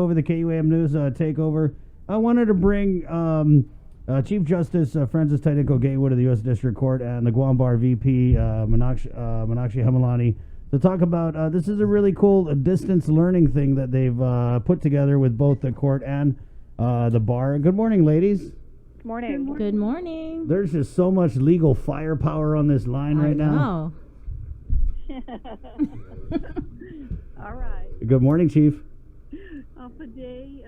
over the KUAM News takeover. I wanted to bring Chief Justice Francis Tainiko Gatewood of the U.S. District Court and the Guam Bar VP Meenakshi Hamalani to talk about this is a really cool distance learning thing that they've put together with both the court and the bar. Good morning, ladies. Good morning. Good morning. There's just so much legal firepower on this line right now. All right. Good morning, Chief. Alpha Day,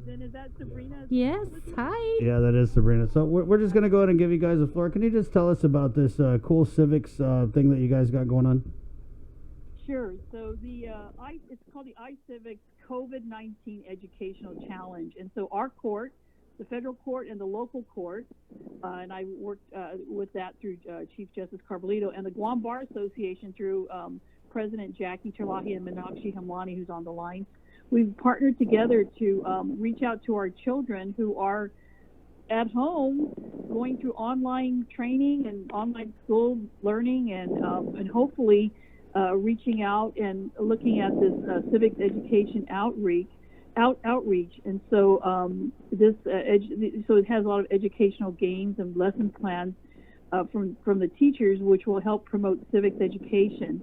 is that Sabrina? Yes, hi. Yeah, that is Sabrina. So we're just going to go ahead and give you guys the floor. Can you just tell us about this cool civics thing that you guys got going on? Sure. So it's called the iCivics COVID-19 Educational Challenge. And so our court, the federal court and the local court, and I worked with that through Chief Justice Carbolito, and the Guam Bar Association through President Jackie Terlahi and Meenakshi Hamalani, who's on the line. We've partnered together to reach out to our children who are at home going through online training and online school learning, and hopefully reaching out and looking at this civics education outreach. And so so it has a lot of educational games and lesson plans from the teachers, which will help promote civics education.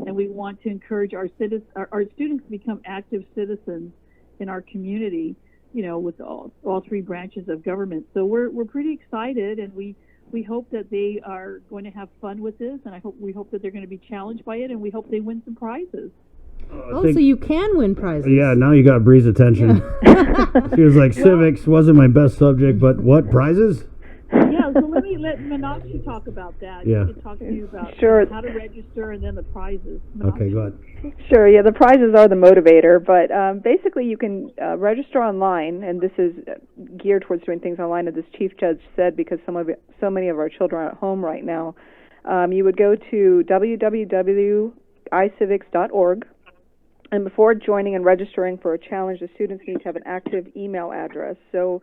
And we want to encourage our students to become active citizens in our community, with all three branches of government. So we're pretty excited, and we hope that they are going to have fun with this, and we hope that they're going to be challenged by it, and we hope they win some prizes. So you can win prizes. Yeah, now you got Bree's attention. She was like, civics wasn't my best subject, but what, prizes? Yeah, so let Meenakshi talk about that. Yeah. She can talk to you about how to register and then the prizes. Meenakshi? Okay, go ahead. Sure, yeah, the prizes are the motivator, but basically you can register online, and this is geared towards doing things online, as this Chief Judge said, because so many of our children are at home right now. You would go to www.icivics.org, and before joining and registering for a challenge, the students need to have an active email address. So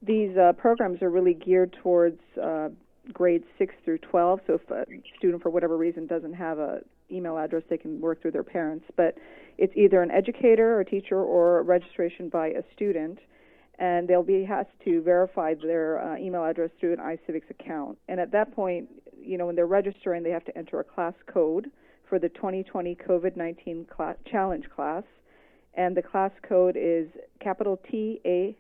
these programs are really geared towards grades 6 through 12. So if a student, for whatever reason, doesn't have an email address, they can work through their parents. But it's either an educator or teacher or registration by a student, and they'll be asked to verify their email address through an iCivics account. And at that point, when they're registering, they have to enter a class code for the 2020 COVID-19 challenge class, and the class code is capital TAFT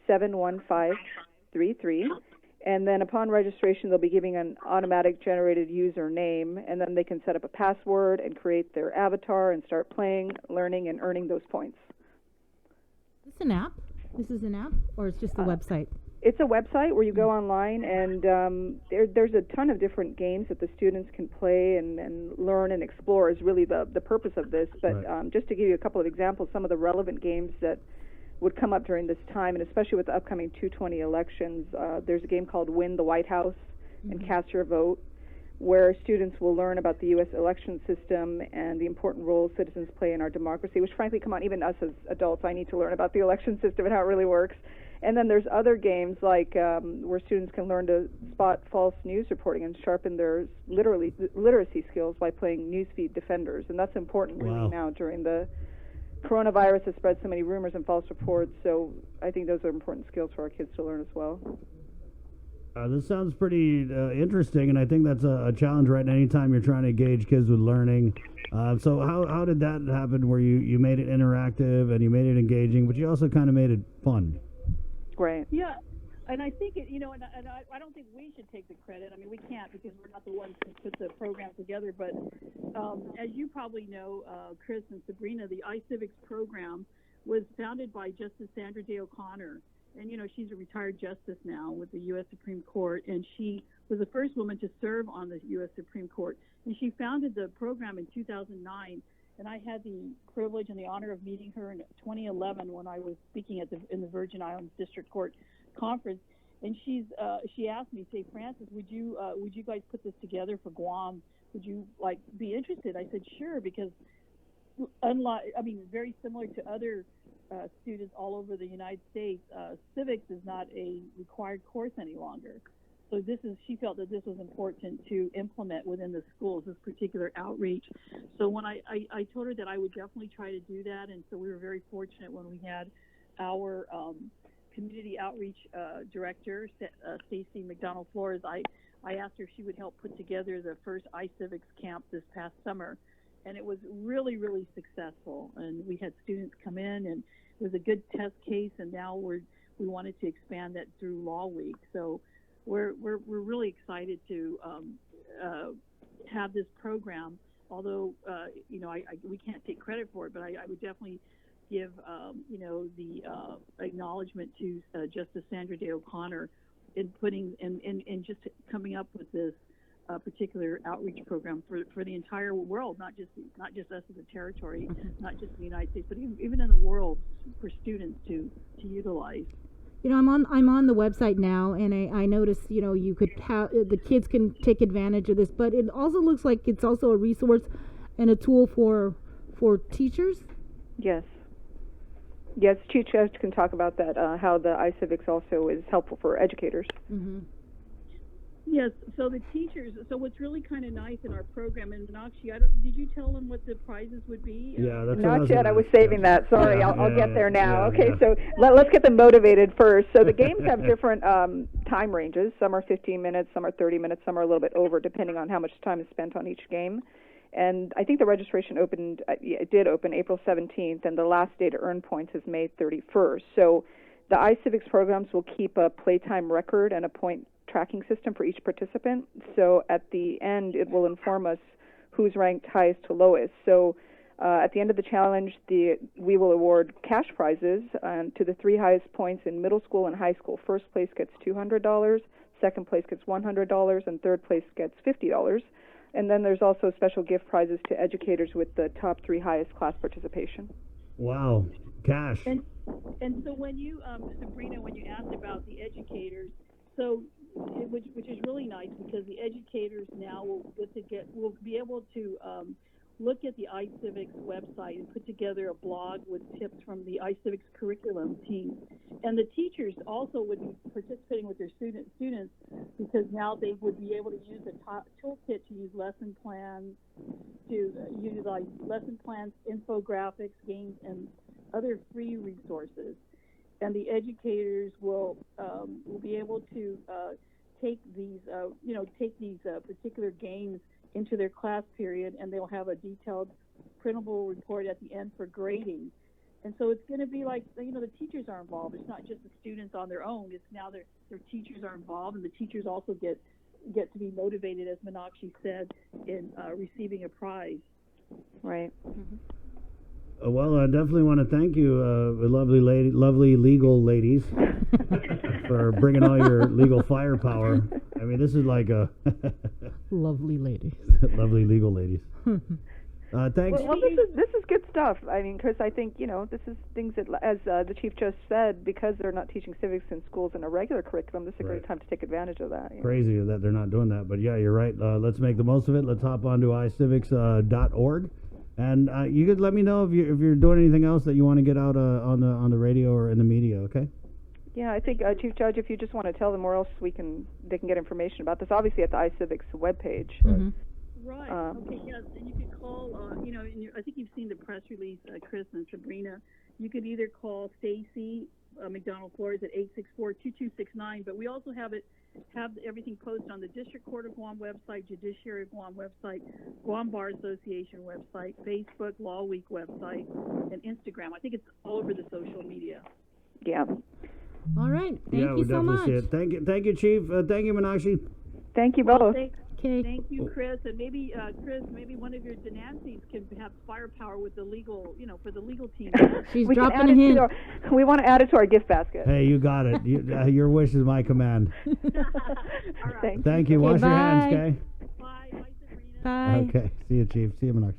71533, and then upon registration they'll be giving an automatic generated username, and then they can set up a password and create their avatar and start playing, learning, and earning those points. Is this an app? This is an app, or it's just a website? It's a website where you go online, and there's a ton of different games that the students can play and learn and explore is really the purpose of this. But just to give you a couple of examples, some of the relevant games that would come up during this time, and especially with the upcoming 2020 elections, there's a game called Win the White House and Cast Your Vote, where students will learn about the U.S. election system and the important role citizens play in our democracy, which frankly, come on, even us as adults, I need to learn about the election system and how it really works. And then there's other games like where students can learn to spot false news reporting and sharpen their literacy skills by playing newsfeed defenders. And that's important really now during the coronavirus has spread so many rumors and false reports. So I think those are important skills for our kids to learn as well. This sounds pretty interesting, and I think that's a challenge right now anytime you're trying to engage kids with learning. So how did that happen where you made it interactive and you made it engaging, but you also kind of made it fun? Right. Yeah, and I think I don't think we should take the credit. I mean, we can't because we're not the ones who put the program together. But as you probably know, Chris and Sabrina, the iCivics program was founded by Justice Sandra Day O'Connor, and she's a retired justice now with the U.S. Supreme Court, and she was the first woman to serve on the U.S. Supreme Court, and she founded the program in 2009. And I had the privilege and the honor of meeting her in 2011 when I was speaking in the Virgin Islands District Court conference. And she asked me, say, Francis, would you guys put this together for Guam? Would you be interested? I said, sure, because very similar to other students all over the United States, civics is not a required course any longer. So she felt that this was important to implement within the schools, this particular outreach. So when I told her that I would definitely try to do that, and so we were very fortunate when we had our community outreach director, Stacy McDonald Flores. I asked her if she would help put together the first iCivics camp this past summer, and it was really, really successful. And we had students come in, and it was a good test case, and now we wanted to expand that through Law Week. So we're really excited to have this program. Although we can't take credit for it, but I would definitely give the acknowledgement to Justice Sandra Day O'Connor in putting in just coming up with this particular outreach program for the entire world, not just us as a territory, not just the United States, but even in the world for students to utilize. I'm on the website now, and I noticed, you could have the kids can take advantage of this, but it also looks like it's also a resource and a tool for teachers. Yes. Yes, Chief Judge can talk about that, how the iCivics also is helpful for educators. Mm-hmm. Yes, so the teachers, so what's really kind of nice in our program, and Meenakshi, did you tell them what the prizes would be? Yeah, that's not yet. I was saving that. Sorry, Yeah, I'll get there now. yeah, Okay, yeah. so let's get them motivated first. So the games have different time ranges. Some are 15 minutes, some are 30 minutes, some are a little bit over, depending on how much time is spent on each game. And I think the registration opened, it did open April 17th, and the last day to earn points is May 31st. So the iCivics programs will keep a playtime record and a point tracking system for each participant. So at the end, it will inform us who's ranked highest to lowest. So at the end of the challenge, we will award cash prizes to the 3 highest points in middle school and high school. First place gets $200, second place gets $100, and third place gets $50. And then there's also special gift prizes to educators with the top 3 highest class participation. Wow, cash. And so when you, Sabrina, when you asked about the educators, so which is really nice because the educators now will be able to look at the iCivics website and put together a blog with tips from the iCivics curriculum team. And the teachers also would be participating with their students because now they would be able to use the toolkit to use lesson plans, to utilize lesson plans, infographics, games, and other free resources. And the educators will be able to take these particular games into their class period, and they'll have a detailed printable report at the end for grading. And so it's going to be like, the teachers are involved. It's not just the students on their own. It's now their teachers are involved, and the teachers also get to be motivated, as Meenakshi said, in receiving a prize. Right. Mm-hmm. Well, I definitely want to thank you, lovely legal ladies, for bringing all your legal firepower. I mean, this is like a Lovely lady. lovely legal ladies. Thanks. Well, this is good stuff. I mean, because I think this is things that, as the chief just said, because they're not teaching civics in schools in a regular curriculum, this is a great time to take advantage of that. Crazy that they're not doing that, but yeah, you're right. Let's make the most of it. Let's hop on to iCivics.org. And you could let me know if you're doing anything else that you want to get out on the radio or in the media, okay? Yeah, I think Chief Judge, if you just want to tell them where else they can get information about this, obviously at the iCivics webpage. Mm-hmm. Right. Okay. Yes, and you could call. I think you've seen the press release, Chris and Sabrina. You could either call Stacy McDonald Flores at 864-2269, but we also have everything posted on the District Court of Guam website, Judiciary of Guam website, Guam Bar Association website, Facebook, Law Week website, and Instagram. I think it's all over the social media. Yeah. All right. Thank you so much. See it. Thank you, Chief. Thank you, Meenakshi. Thank you both. Thank you, Chris. And maybe, Chris, maybe one of your Denancies can have firepower with the legal, for the legal team. She's we dropping a hint. We want to add it to our gift basket. Hey, you got it. Your wish is my command. All right. Thank you. Wash your hands, okay? Bye. Bye, Sabrina. Bye. Okay. See you, Chief. See you, Meenakshi.